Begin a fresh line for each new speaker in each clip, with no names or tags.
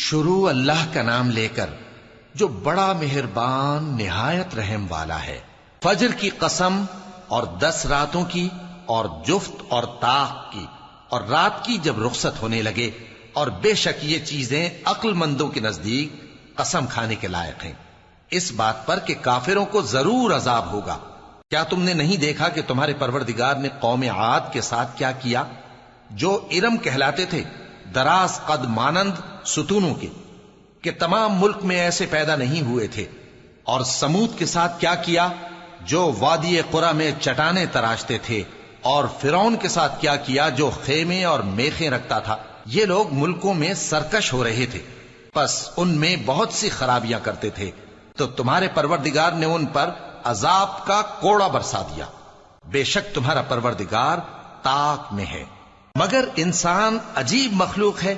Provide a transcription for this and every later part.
شروع اللہ کا نام لے کر جو بڑا مہربان نہایت رحم والا ہے۔ فجر کی قسم اور 10 راتوں کی اور جفت اور طاق کی اور رات کی جب رخصت ہونے لگے، اور بے شک یہ چیزیں عقل مندوں کے نزدیک قسم کھانے کے لائق ہیں، اس بات پر کہ کافروں کو ضرور عذاب ہوگا۔ کیا تم نے نہیں دیکھا کہ تمہارے پروردگار نے قوم عاد کے ساتھ کیا کیا، جو ارم کہلاتے تھے، دراز قد مانند ستونوں کے، کہ تمام ملک میں ایسے پیدا نہیں ہوئے تھے؟ اور سمود کے ساتھ کیا کیا، جو وادی قرا میں چٹانیں تراشتے تھے؟ اور فرعون کے ساتھ کیا کیا، جو خیمے اور میخیں رکھتا تھا؟ یہ لوگ ملکوں میں سرکش ہو رہے تھے، پس ان میں بہت سی خرابیاں کرتے تھے، تو تمہارے پروردگار نے ان پر عذاب کا کوڑا برسا دیا۔ بے شک تمہارا پروردگار طاق میں ہے۔ مگر انسان عجیب مخلوق ہے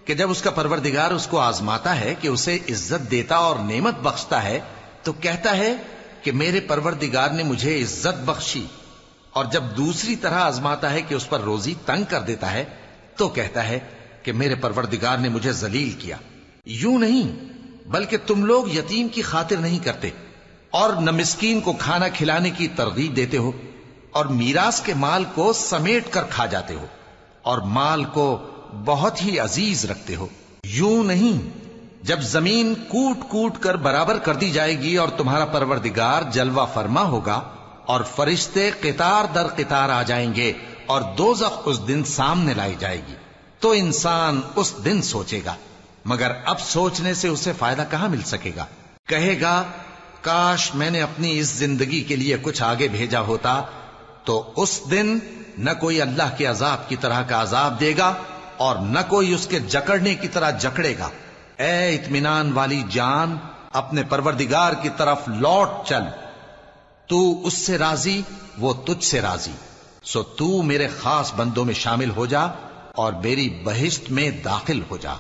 کہ جب اس کا پروردگار اس کو آزماتا ہے کہ اسے عزت دیتا اور نعمت بخشتا ہے تو کہتا ہے کہ میرے پروردگار نے مجھے عزت بخشی، اور جب دوسری طرح آزماتا ہے کہ اس پر روزی تنگ کر دیتا ہے تو کہتا ہے کہ میرے پروردگار نے مجھے ذلیل کیا۔ یوں نہیں، بلکہ تم لوگ یتیم کی خاطر نہیں کرتے، اور نہ مسکین کو کھانا کھلانے کی ترغیب دیتے ہو، اور میراث کے مال کو سمیٹ کر کھا جاتے ہو، اور مال کو بہت ہی عزیز رکھتے ہو۔ یوں نہیں، جب زمین کوٹ کوٹ کر برابر کر دی جائے گی اور تمہارا پروردگار جلوہ فرما ہوگا اور فرشتے قطار در قطار آ جائیں گے اور دوزخ اس دن سامنے لائی جائے گی، تو انسان اس دن سوچے گا، مگر اب سوچنے سے اسے فائدہ کہاں مل سکے گا؟ کہے گا کاش میں نے اپنی اس زندگی کے لیے کچھ آگے بھیجا ہوتا، تو اس دن نہ کوئی اللہ کے عذاب کی طرح کا عذاب دے گا اور نہ کوئی اس کے جکڑنے کی طرح جکڑے گا۔ اے اطمینان والی جان، اپنے پروردگار کی طرف لوٹ چل، تو اس سے راضی، وہ تجھ سے راضی، سو تو میرے خاص بندوں میں شامل ہو جا اور میری بہشت میں داخل ہو جا۔